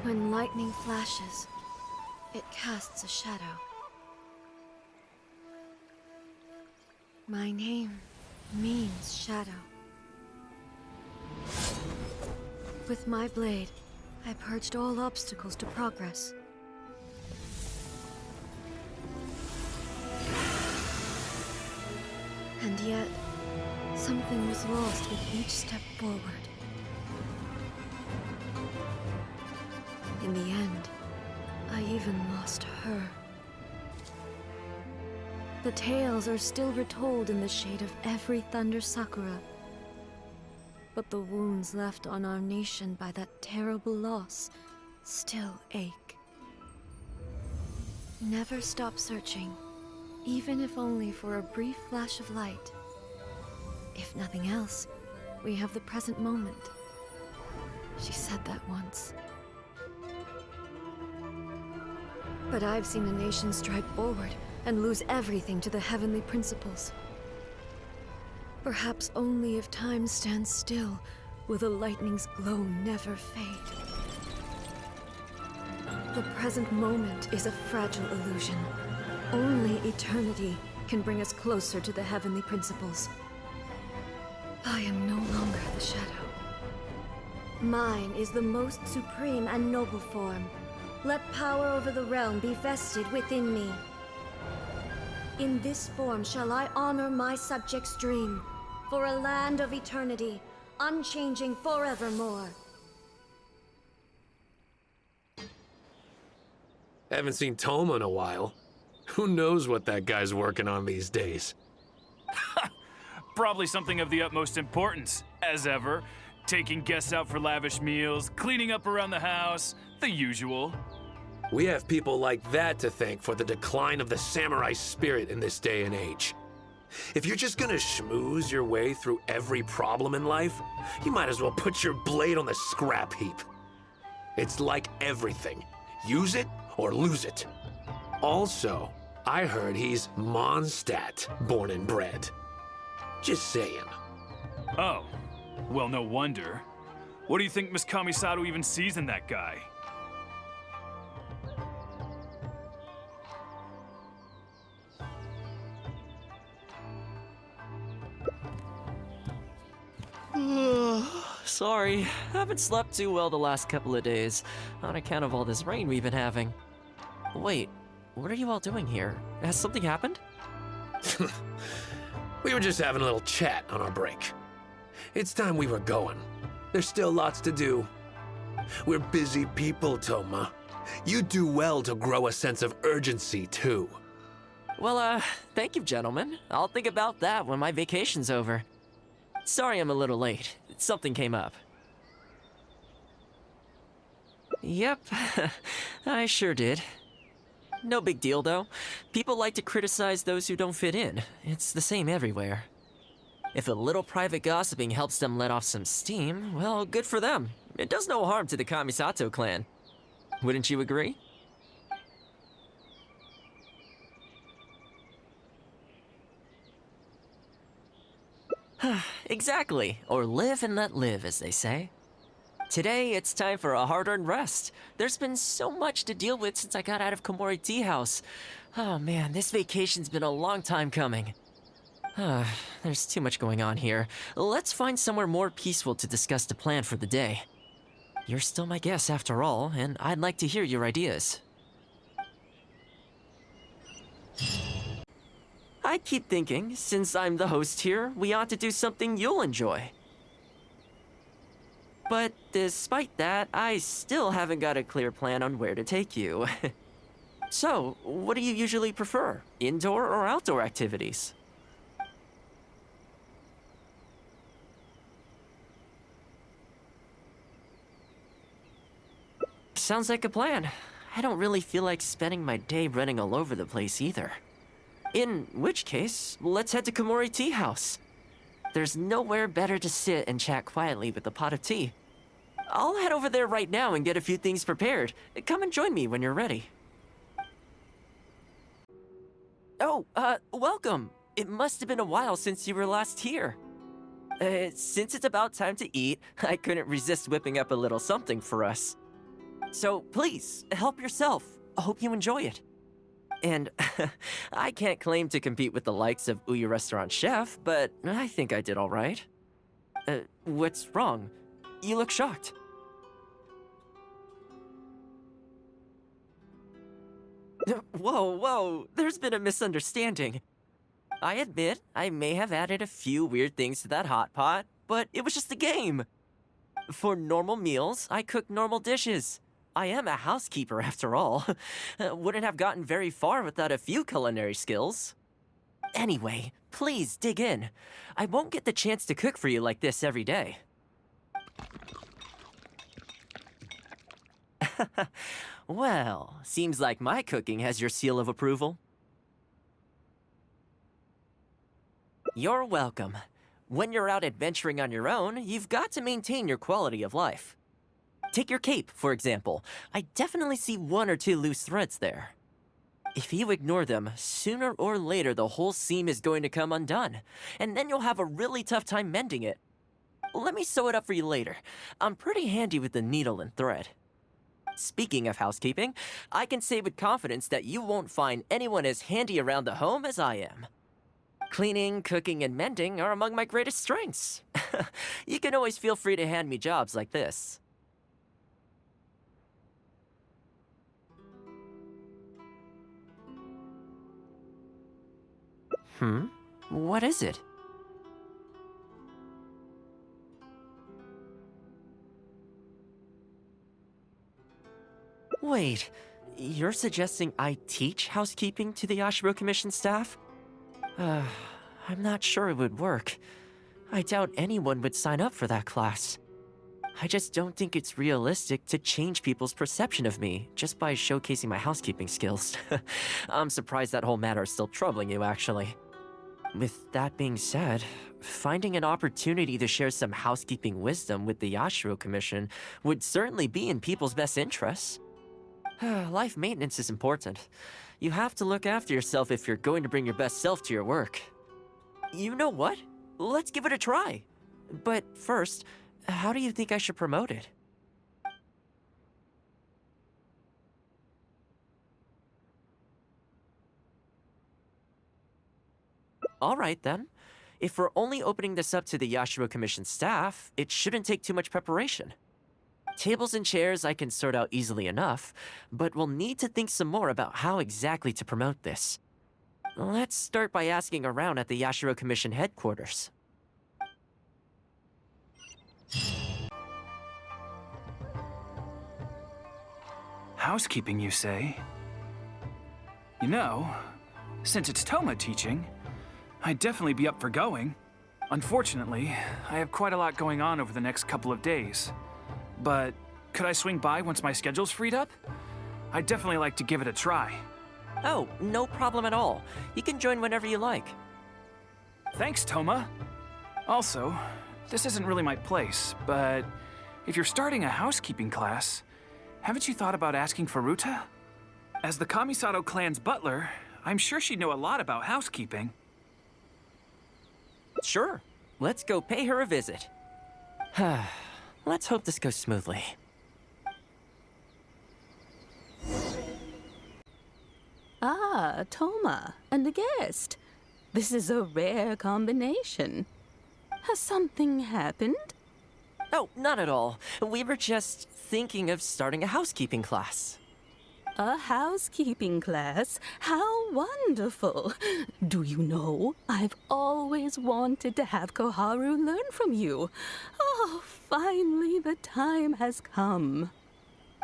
When lightning flashes, it casts a shadow. My name means shadow. With my blade, I purged all obstacles to progress. And yet, something was lost with each step forward. In the end, I even lost her. The tales are still retold in the shade of every Thunder Sakura. But the wounds left on our nation by that terrible loss still ache. Never stop searching, even if only for a brief flash of light. If nothing else, we have the present moment. She said that once. But I've seen a nation stride forward and lose everything to the heavenly principles. Perhaps only if time stands still will the lightning's glow never fade. The present moment is a fragile illusion. Only eternity can bring us closer to the heavenly principles. I am no longer the shadow. Mine is the most supreme and noble form. Let power over the realm be vested within me. In this form shall I honor my subjects' dream, for a land of eternity, unchanging forevermore. Haven't seen Toma in a while. Who knows what that guy's working on these days? Probably something of the utmost importance, as ever. Taking guests out for lavish meals, cleaning up around the house, the usual. We have people like that to thank for the decline of the samurai spirit in this day and age. If you're just gonna schmooze your way through every problem in life, you might as well put your blade on the scrap heap. It's like everything. Use it or lose it. Also, I heard he's Mondstadt, born and bred. Just saying. Oh, well, no wonder. What do you think Miss Kamisato even sees in that guy? Sorry, haven't slept too well the last couple of days, on account of all this rain we've been having. Wait, what are you all doing here? Has something happened? We were just having a little chat on our break. It's time we were going. There's still lots to do. We're busy people, Toma. You do well to grow a sense of urgency, too. Well, thank you, gentlemen. I'll think about that when my vacation's over. Sorry I'm a little late. Something came up. Yep, I sure did. No big deal, though. People like to criticize those who don't fit in. It's the same everywhere. If a little private gossiping helps them let off some steam, well, good for them. It does no harm to the Kamisato clan. Wouldn't you agree? Exactly, or live and let live, as they say. Today, it's time for a hard-earned rest. There's been so much to deal with since I got out of Komori Tea House. Oh man, this vacation's been a long time coming. There's too much going on here. Let's find somewhere more peaceful to discuss the plan for the day. You're still my guest after all, and I'd like to hear your ideas. I keep thinking, since I'm the host here, we ought to do something you'll enjoy. But despite that, I still haven't got a clear plan on where to take you. So, what do you usually prefer? Indoor or outdoor activities? Sounds like a plan. I don't really feel like spending my day running all over the place either. In which case, let's head to Komori Tea House. There's nowhere better to sit and chat quietly with a pot of tea. I'll head over there right now and get a few things prepared. Come and join me when you're ready. Oh, welcome. It must have been a while since you were last here. Since it's about time to eat, I couldn't resist whipping up a little something for us. So please, help yourself. I hope you enjoy it. And I can't claim to compete with the likes of Uyu Restaurant Chef, but I think I did all right. What's wrong? You look shocked. Whoa, there's been a misunderstanding. I admit, I may have added a few weird things to that hot pot, but it was just a game. For normal meals, I cook normal dishes. I am a housekeeper after all. Wouldn't have gotten very far without a few culinary skills. Anyway, please dig in. I won't get the chance to cook for you like this every day. Well, seems like my cooking has your seal of approval. You're welcome. When you're out adventuring on your own, you've got to maintain your quality of life. Take your cape, for example. I definitely see 1 or 2 loose threads there. If you ignore them, sooner or later the whole seam is going to come undone, and then you'll have a really tough time mending it. Let me sew it up for you later. I'm pretty handy with the needle and thread. Speaking of housekeeping, I can say with confidence that you won't find anyone as handy around the home as I am. Cleaning, cooking, and mending are among my greatest strengths. You can always feel free to hand me jobs like this. What is it? Wait, you're suggesting I teach housekeeping to the Yashiro Commission staff? I'm not sure it would work. I doubt anyone would sign up for that class. I just don't think it's realistic to change people's perception of me just by showcasing my housekeeping skills. I'm surprised that whole matter is still troubling you, actually. With that being said, finding an opportunity to share some housekeeping wisdom with the Yashiro Commission would certainly be in people's best interests. Life maintenance is important. You have to look after yourself if you're going to bring your best self to your work. You know what? Let's give it a try. But first, how do you think I should promote it? All right, then. If we're only opening this up to the Yashiro Commission staff, it shouldn't take too much preparation. Tables and chairs I can sort out easily enough, but we'll need to think some more about how exactly to promote this. Let's start by asking around at the Yashiro Commission headquarters. Housekeeping, you say? You know, since it's Toma teaching, I'd definitely be up for going. Unfortunately, I have quite a lot going on over the next couple of days. But could I swing by once my schedule's freed up? I'd definitely like to give it a try. Oh, no problem at all. You can join whenever you like. Thanks, Toma. Also, this isn't really my place, but if you're starting a housekeeping class, haven't you thought about asking for Ruta? As the Kamisato clan's butler, I'm sure she'd know a lot about housekeeping. Sure. Let's go pay her a visit. Let's hope this goes smoothly. Ah, Toma, and a guest. This is a rare combination. Has something happened? Oh, not at all. We were just thinking of starting a housekeeping class. A housekeeping class? How wonderful! Do you know, I've always wanted to have Koharu learn from you. Oh, finally the time has come.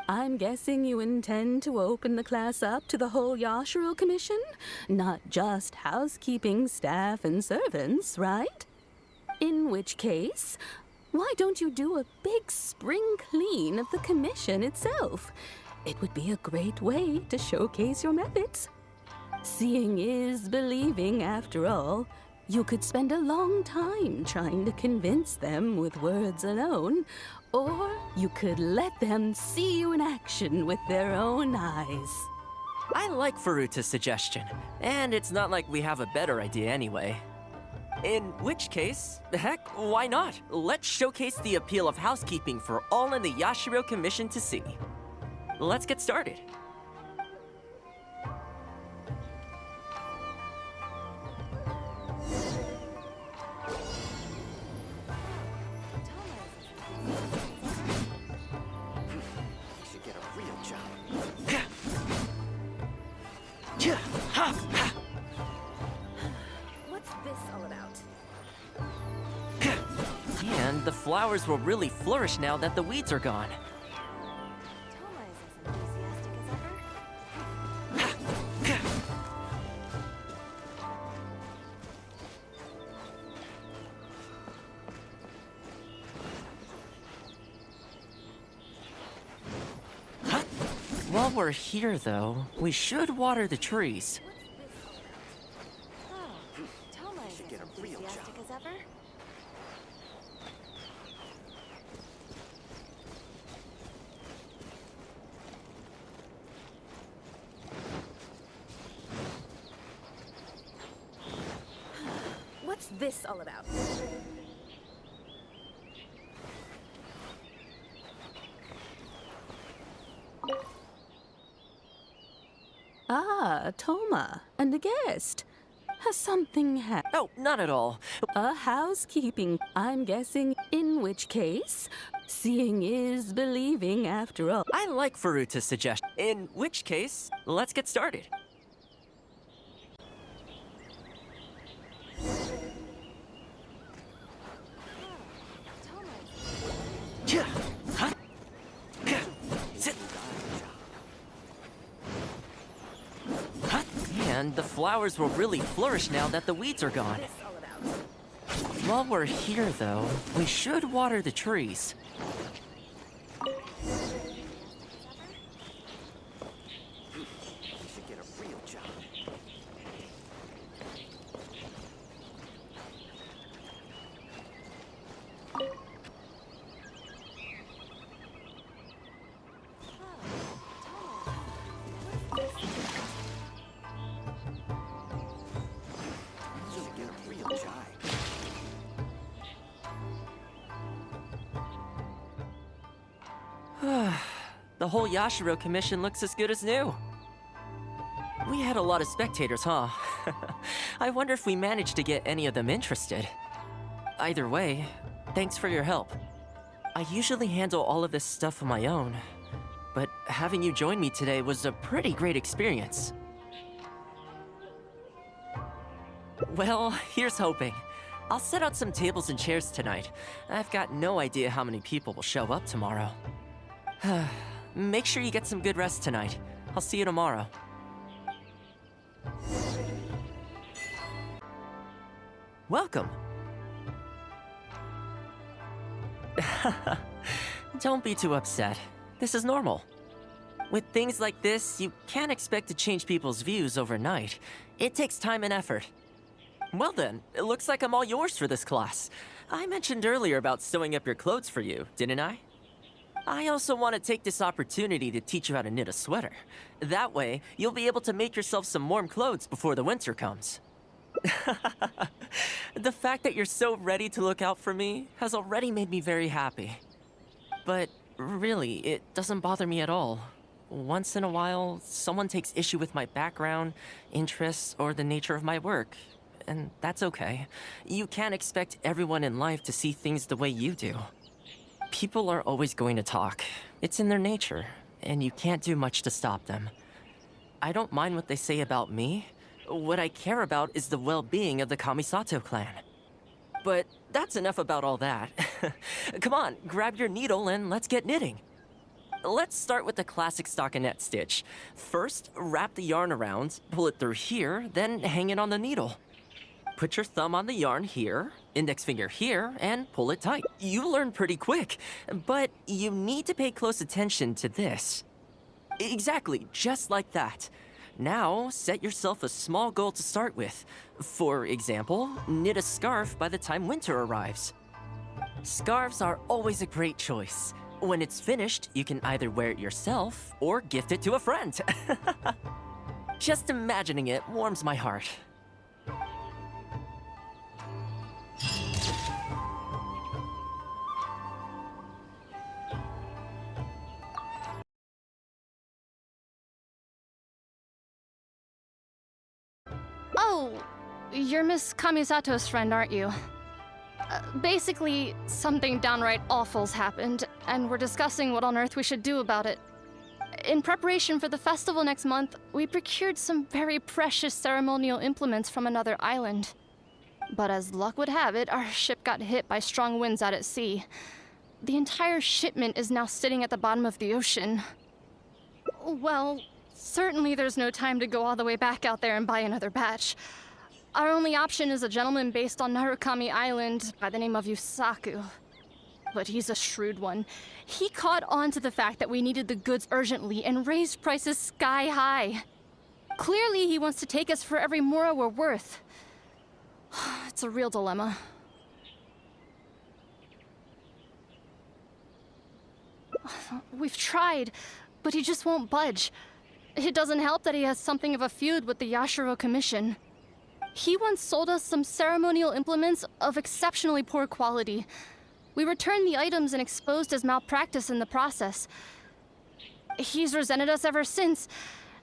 I'm guessing you intend to open the class up to the whole Yashiro Commission? Not just housekeeping staff and servants, right? In which case, why don't you do a big spring clean of the commission itself? It would be a great way to showcase your methods. Seeing is believing, after all. You could spend a long time trying to convince them with words alone, or you could let them see you in action with their own eyes. I like Furuta's suggestion, and it's not like we have a better idea anyway. In which case, heck, why not? Let's showcase the appeal of housekeeping for all in the Yashiro Commission to see. let's get started. What's this all about? And the flowers will really flourish now that the weeds are gone. Toma is as enthusiastic as ever. While we're here, though, we should water the trees. Toma is as enthusiastic as ever. What's this all about? Ah, Toma, and a guest. Has something happened? Oh, not at all. A housekeeping, I'm guessing, in which case, seeing is believing after all. I like Faruta's suggestion. In which case, let's get started. And the flowers will really flourish now that the weeds are gone. This all about? While we're here, though, we should water the trees. The whole Yashiro commission looks as good as new. We had a lot of spectators, huh? I wonder if we managed to get any of them interested. Either way, thanks for your help. I usually handle all of this stuff on my own, but having you join me today was a pretty great experience. Well, here's hoping. I'll set out some tables and chairs tonight. I've got no idea how many people will show up tomorrow. Make sure you get some good rest tonight. I'll see you tomorrow. Welcome. Don't be too upset. This is normal. With things like this, you can't expect to change people's views overnight. It takes time and effort. Well then, it looks like I'm all yours for this class. I mentioned earlier about sewing up your clothes for you, didn't I? I also want to take this opportunity to teach you how to knit a sweater. That way, you'll be able to make yourself some warm clothes before the winter comes. The fact that you're so ready to look out for me has already made me very happy. But really, it doesn't bother me at all. Once in a while, someone takes issue with my background, interests, or the nature of my work. And that's okay. You can't expect everyone in life to see things the way you do. People are always going to talk. It's in their nature, and you can't do much to stop them. I don't mind what they say about me. What I care about is the well-being of the Kamisato clan. But that's enough about all that. Come on, grab your needle and let's get knitting. Let's start with the classic stockinette stitch. First, wrap the yarn around, pull it through here, then hang it on the needle. Put your thumb on the yarn here, index finger here, and pull it tight. You learn pretty quick, but you need to pay close attention to this. Exactly, just like that. Now, set yourself a small goal to start with. For example, knit a scarf by the time winter arrives. Scarves are always a great choice. When it's finished, you can either wear it yourself or gift it to a friend. Just imagining it warms my heart. Oh, you're Miss Kamisato's friend, aren't you? Basically, something downright awful's happened, and we're discussing what on earth we should do about it. In preparation for the festival next month, we procured some very precious ceremonial implements from another island. But as luck would have it, our ship got hit by strong winds out at sea. The entire shipment is now sitting at the bottom of the ocean. Well, certainly there's no time to go all the way back out there and buy another batch. Our only option is a gentleman based on Narukami Island by the name of Yusaku. But he's a shrewd one. He caught on to the fact that we needed the goods urgently and raised prices sky high. Clearly he wants to take us for every mora we're worth. It's a real dilemma. We've tried, but he just won't budge. It doesn't help that he has something of a feud with the Yashiro Commission. He once sold us some ceremonial implements of exceptionally poor quality. We returned the items and exposed his malpractice in the process. He's resented us ever since.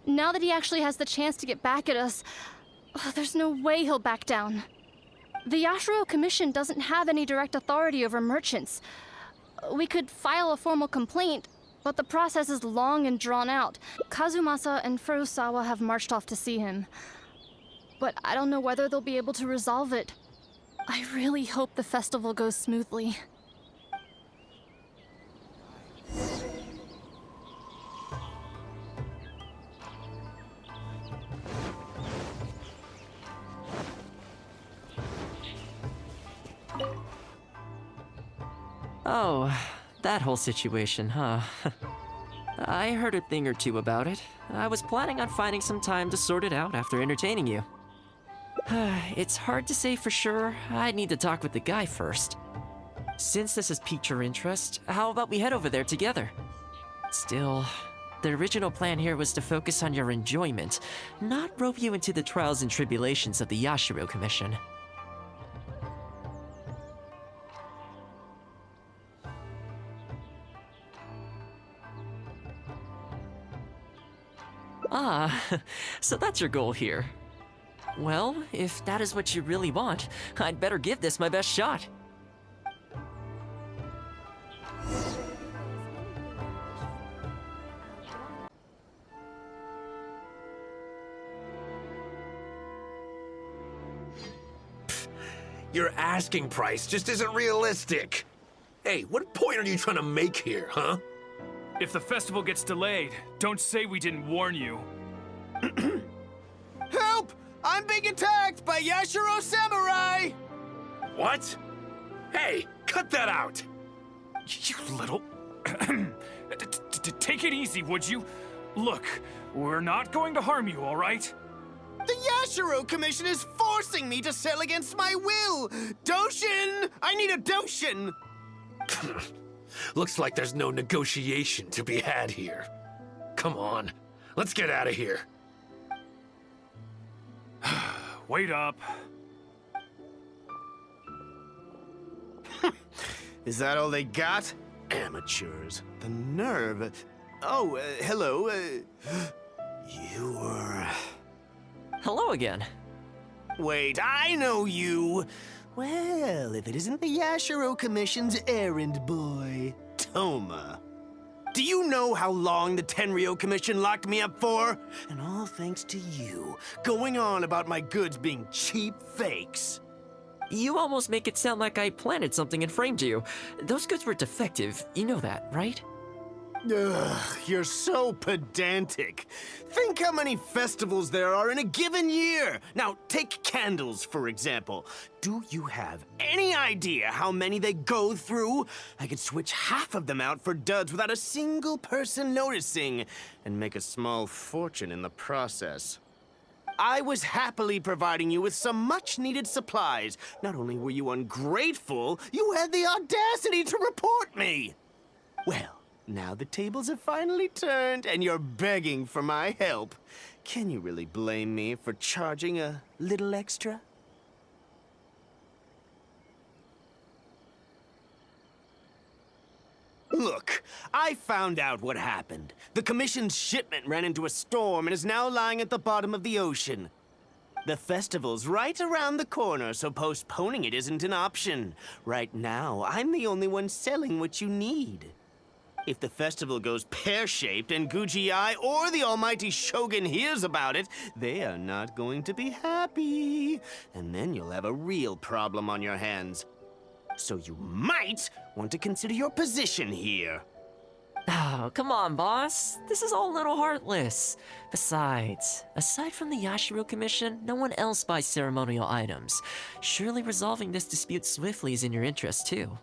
Now that he actually has the chance to get back at us, there's no way he'll back down. The Yashiro Commission doesn't have any direct authority over merchants. We could file a formal complaint, but the process is long and drawn out. Kazumasa and Furusawa have marched off to see him. But I don't know whether they'll be able to resolve it. I really hope the festival goes smoothly. Oh, that whole situation, huh? I heard a thing or two about it. I was planning on finding some time to sort it out after entertaining you. It's hard to say for sure. I'd need to talk with the guy first. Since this has piqued your interest, how about we head over there together? Still, the original plan here was to focus on your enjoyment, not rope you into the trials and tribulations of the Yashiro Commission. Ah, so that's your goal here. Well, if that is what you really want, I'd better give this my best shot. Your asking price just isn't realistic. Hey, what point are you trying to make here, huh? If the festival gets delayed, don't say we didn't warn you. Help! I'm being attacked by Yashiro Samurai! What? Hey, cut that out! You little... Take it easy, would you? Look, we're not going to harm you, all right? The Yashiro Commission is forcing me to sell against my will! Doshin! I need a Doshin! Looks like there's no negotiation to be had here. Come on, let's get out of here. Wait up. Is that all they got? Amateurs. The nerve. Oh, hello. You were... Hello again. Wait, I know you! Well, if it isn't the Yashiro Commission's errand boy, Toma. Do you know how long the Tenryo Commission locked me up for? And all thanks to you, going on about my goods being cheap fakes. You almost make it sound like I planted something and framed you. Those goods were defective, you know that, right? Ugh, you're so pedantic. Think how many festivals there are in a given year. Now, take candles, for example. Do you have any idea how many they go through? I could switch half of them out for duds without a single person noticing, and make a small fortune in the process. I was happily providing you with some much-needed supplies. Not only were you ungrateful, you had the audacity to report me. Well, now the tables have finally turned, and you're begging for my help. Can you really blame me for charging a little extra? Look, I found out what happened. The Commission's shipment ran into a storm and is now lying at the bottom of the ocean. The festival's right around the corner, so postponing it isn't an option. Right now, I'm the only one selling what you need. If the festival goes pear-shaped and Guji-ai or the almighty Shogun hears about it, they are not going to be happy. And then you'll have a real problem on your hands. So you might want to consider your position here. Oh, come on, boss. This is all a little heartless. Besides, aside from the Yashiro Commission, no one else buys ceremonial items. Surely resolving this dispute swiftly is in your interest, too.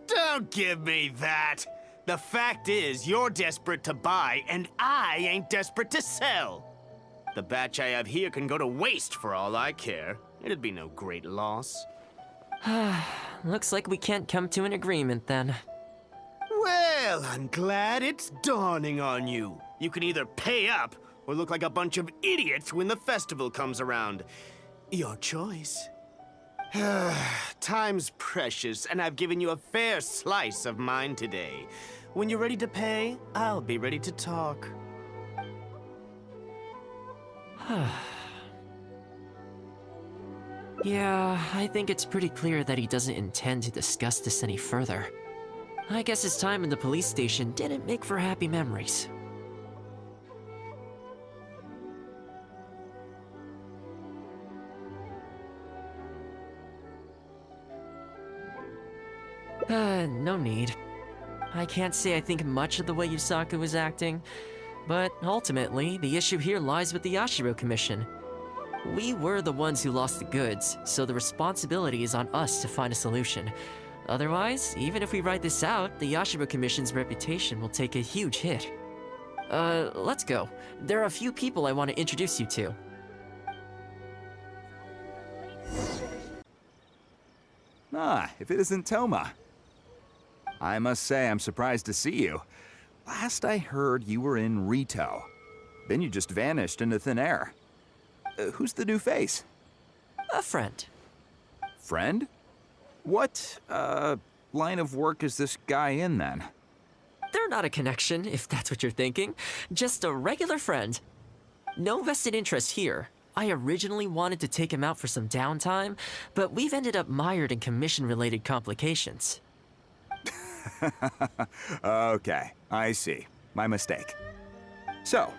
Don't give me that! The fact is, you're desperate to buy, and I ain't desperate to sell. The batch I have here can go to waste for all I care. It'd be no great loss. Looks like we can't come to an agreement, then. Well, I'm glad it's dawning on you. You can either pay up or look like a bunch of idiots when the festival comes around. Your choice. Time's precious, and I've given you a fair slice of mine today. When you're ready to pay, I'll be ready to talk. Yeah, I think it's pretty clear that he doesn't intend to discuss this any further. I guess his time in the police station didn't make for happy memories. No need. I can't say I think much of the way Yusaku was acting, but ultimately, the issue here lies with the Yashiro Commission. We were the ones who lost the goods, so the responsibility is on us to find a solution. Otherwise, even if we write this out, the Yashiro Commission's reputation will take a huge hit. Let's go. There are a few people I want to introduce you to. Ah, if it isn't Toma. I must say I'm surprised to see you. Last I heard, you were in Rito. Then you just vanished into thin air. Who's the new face? A friend. Friend? What, line of work is this guy in, then? They're not a connection, if that's what you're thinking. Just a regular friend. No vested interest here. I originally wanted to take him out for some downtime, but we've ended up mired in commission-related complications. Okay, I see. My mistake. So,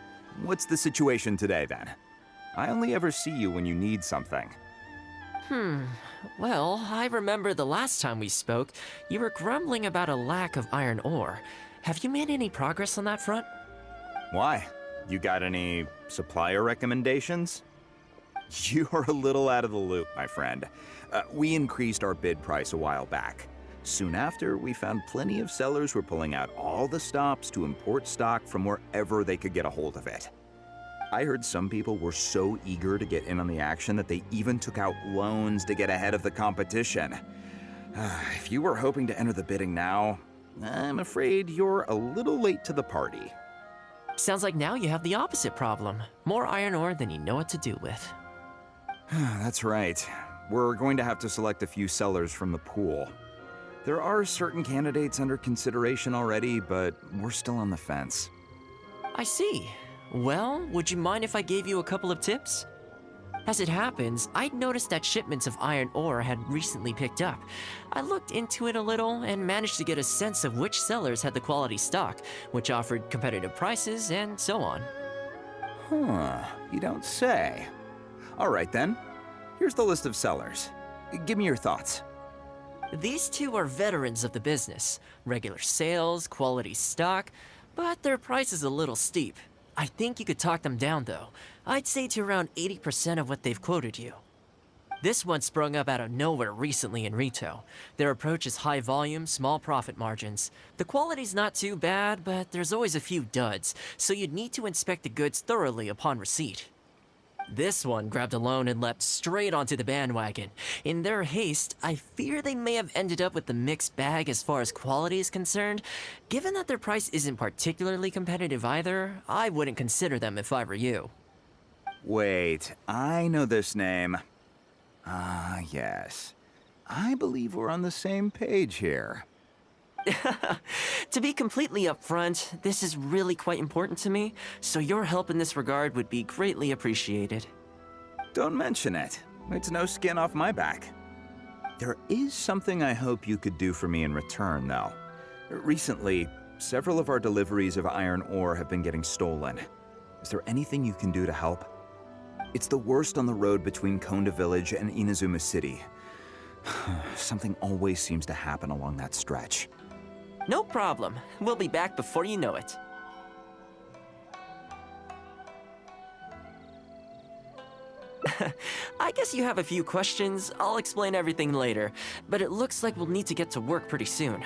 what's the situation today, then? I only ever see you when you need something. Well, I remember the last time we spoke, you were grumbling about a lack of iron ore. Have you made any progress on that front? Why? You got any supplier recommendations? You're a little out of the loop, my friend. We increased our bid price a while back. Soon after, we found plenty of sellers were pulling out all the stops to import stock from wherever they could get a hold of it. I heard some people were so eager to get in on the action that they even took out loans to get ahead of the competition. If you were hoping to enter the bidding now, I'm afraid you're a little late to the party. Sounds like now you have the opposite problem. More iron ore than you know what to do with. That's right. We're going to have to select a few sellers from the pool. There are certain candidates under consideration already, but we're still on the fence. I see. Well, would you mind if I gave you a couple of tips? As it happens, I'd noticed that shipments of iron ore had recently picked up. I looked into it a little and managed to get a sense of which sellers had the quality stock, which offered competitive prices, and so on. You don't say. All right then. Here's the list of sellers. Give me your thoughts. These two are veterans of the business. Regular sales, quality stock, but their price is a little steep. I think you could talk them down, though. I'd say to around 80% of what they've quoted you. This one sprung up out of nowhere recently in Rito. Their approach is high volume, small profit margins. The quality's not too bad, but there's always a few duds, so you'd need to inspect the goods thoroughly upon receipt. This one grabbed a loan and leapt straight onto the bandwagon. In their haste, I fear they may have ended up with the mixed bag as far as quality is concerned. Given that their price isn't particularly competitive either, I wouldn't consider them if I were you. Wait, I know this name. Yes. I believe we're on the same page here. To be completely upfront, this is really quite important to me, so your help in this regard would be greatly appreciated. Don't mention it. It's no skin off my back. There is something I hope you could do for me in return, though. Recently, several of our deliveries of iron ore have been getting stolen. Is there anything you can do to help? It's the worst on the road between Konda Village and Inazuma City. Something always seems to happen along that stretch. No problem. We'll be back before you know it. I guess you have a few questions. I'll explain everything later, but it looks like we'll need to get to work pretty soon.